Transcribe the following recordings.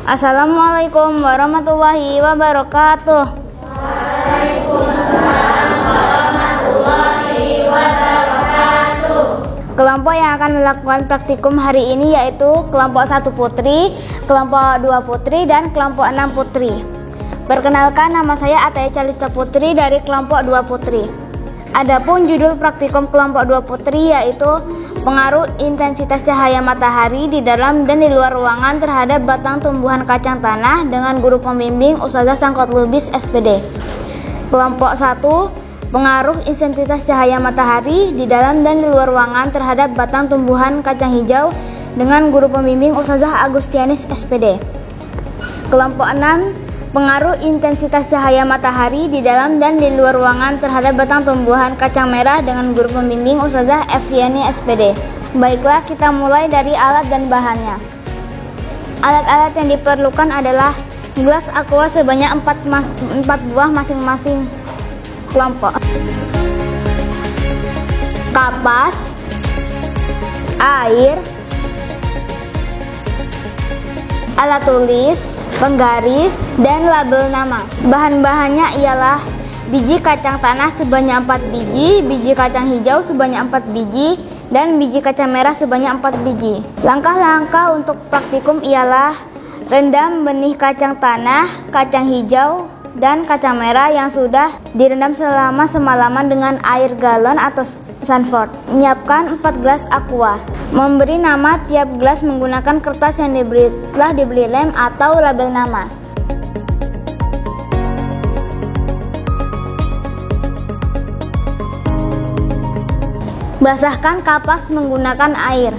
Assalamualaikum warahmatullahi wabarakatuh. Kelompok yang akan melakukan praktikum hari ini yaitu kelompok 1 putri, kelompok 2 putri, dan kelompok 6 putri. Perkenalkan, nama saya Ataya Calista Putri dari kelompok 2 putri. Adapun judul praktikum kelompok 2 putri yaitu pengaruh intensitas cahaya matahari di dalam dan di luar ruangan terhadap batang tumbuhan kacang tanah dengan guru pembimbing Ustazah Sangkot Lubis SPD. Kelompok 1, pengaruh intensitas cahaya matahari di dalam dan di luar ruangan terhadap batang tumbuhan kacang hijau dengan guru pembimbing Ustazah Agustianis SPD. Kelompok 6, pengaruh intensitas cahaya matahari di dalam dan di luar ruangan terhadap batang tumbuhan kacang merah dengan guru pembimbing Ustazah Eviani SPD. Baiklah, kita mulai dari alat dan bahannya. Alat-alat yang diperlukan adalah gelas aqua sebanyak 4 buah masing-masing kelompok, kapas, air, alat tulis, penggaris, dan label nama. Bahan-bahannya ialah biji kacang tanah sebanyak 4 biji, biji kacang hijau sebanyak 4 biji, dan biji kacang merah sebanyak 4 biji. Langkah-langkah untuk praktikum ialah rendam benih kacang tanah, kacang hijau, dan kacang merah yang sudah direndam selama semalaman dengan air galon atau Sanford. Menyiapkan 4 gelas aqua. Memberi nama tiap gelas menggunakan kertas yang telah diberi lem atau label nama. Basahkan kapas menggunakan air.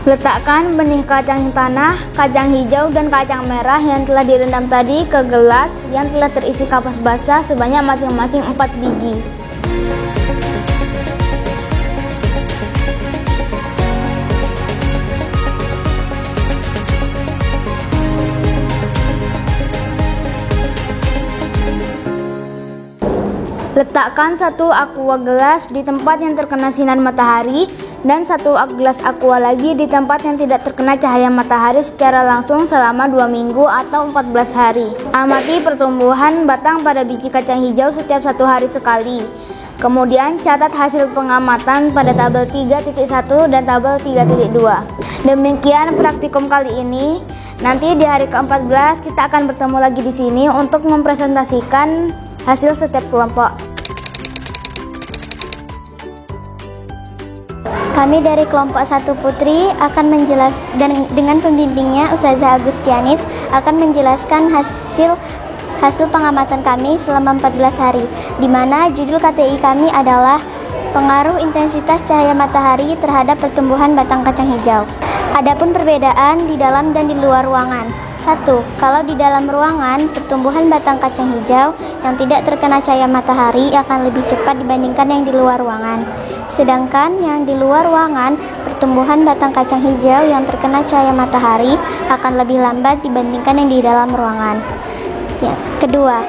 Letakkan benih kacang tanah, kacang hijau, dan kacang merah yang telah direndam tadi ke gelas yang telah terisi kapas basah sebanyak masing-masing 4 biji. Letakkan 1 aqua gelas di tempat yang terkena sinar matahari dan 1 gelas aqua lagi di tempat yang tidak terkena cahaya matahari secara langsung selama 2 minggu atau 14 hari. Amati pertumbuhan batang pada biji kacang hijau setiap 1 hari sekali. Kemudian catat hasil pengamatan pada tabel 3.1 dan tabel 3.2. Demikian praktikum kali ini. Nanti di hari ke-14 kita akan bertemu lagi di sini untuk mempresentasikan hasil setiap kelompok. Kami dari kelompok 1 putri akan dan dengan pembimbingnya Ustazah Agustianis akan menjelaskan hasil pengamatan kami selama 14 hari, di mana judul KTI kami adalah pengaruh intensitas cahaya matahari terhadap pertumbuhan batang kacang hijau. Adapun perbedaan di dalam dan di luar ruangan. 1. Kalau di dalam ruangan, pertumbuhan batang kacang hijau yang tidak terkena cahaya matahari akan lebih cepat dibandingkan yang di luar ruangan. Sedangkan yang di luar ruangan, pertumbuhan batang kacang hijau yang terkena cahaya matahari akan lebih lambat dibandingkan yang di dalam ruangan. Kedua,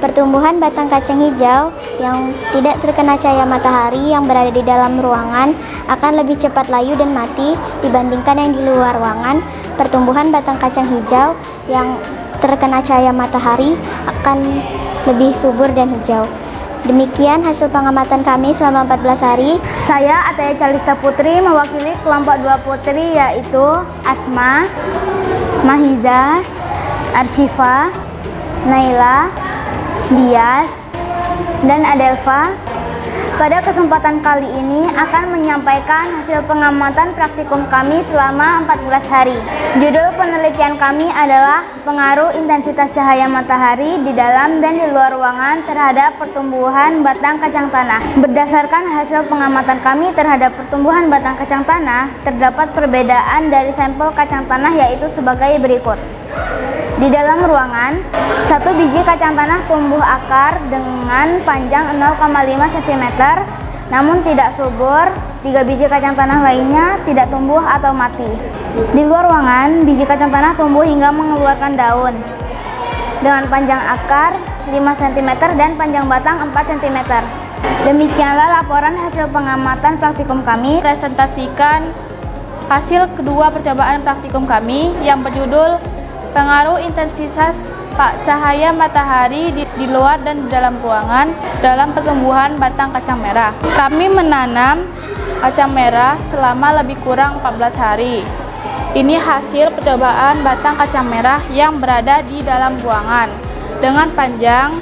pertumbuhan batang kacang hijau yang tidak terkena cahaya matahari yang berada di dalam ruangan akan lebih cepat layu dan mati dibandingkan yang di luar ruangan. Pertumbuhan batang kacang hijau yang terkena cahaya matahari akan lebih subur dan hijau. Demikian hasil pengamatan kami selama 14 hari. Saya Ataya Calista Putri mewakili kelompok 2 putri yaitu Asma, Mahiza, Arshifa, Naila, Dias, dan Adelva. Pada kesempatan kali ini akan menyampaikan hasil pengamatan praktikum kami selama 14 hari. Judul penelitian kami adalah pengaruh intensitas cahaya matahari di dalam dan di luar ruangan terhadap pertumbuhan batang kacang tanah. Berdasarkan hasil pengamatan kami terhadap pertumbuhan batang kacang tanah, terdapat perbedaan dari sampel kacang tanah yaitu sebagai berikut. Di dalam ruangan, 1 biji kacang tanah tumbuh akar dengan panjang 0,5 cm, namun tidak subur. 3 biji kacang tanah lainnya tidak tumbuh atau mati. Di luar ruangan, biji kacang tanah tumbuh hingga mengeluarkan daun dengan panjang akar 5 cm dan panjang batang 4 cm. Demikianlah laporan hasil pengamatan praktikum kami. Presentasikan hasil kedua percobaan praktikum kami yang berjudul pengaruh intensitas cahaya matahari di luar dan di dalam ruangan dalam pertumbuhan batang kacang merah. Kami menanam kacang merah selama lebih kurang 14 hari. Ini hasil percobaan batang kacang merah yang berada di dalam ruangan dengan panjang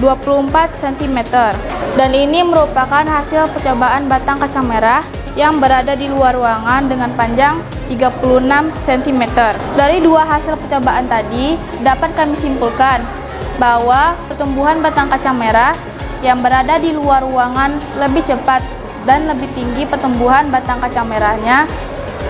24 cm. Dan ini merupakan hasil percobaan batang kacang merah yang berada di luar ruangan dengan panjang 36 cm. Dari dua hasil percobaan tadi, dapat kami simpulkan bahwa pertumbuhan batang kacang merah yang berada di luar ruangan lebih cepat dan lebih tinggi pertumbuhan batang kacang merahnya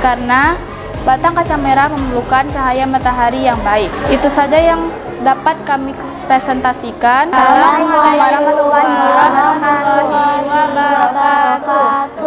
karena batang kacang merah memerlukan cahaya matahari yang baik. Itu saja yang dapat kami presentasikan. Assalamualaikum warahmatullahi wabarakatuh.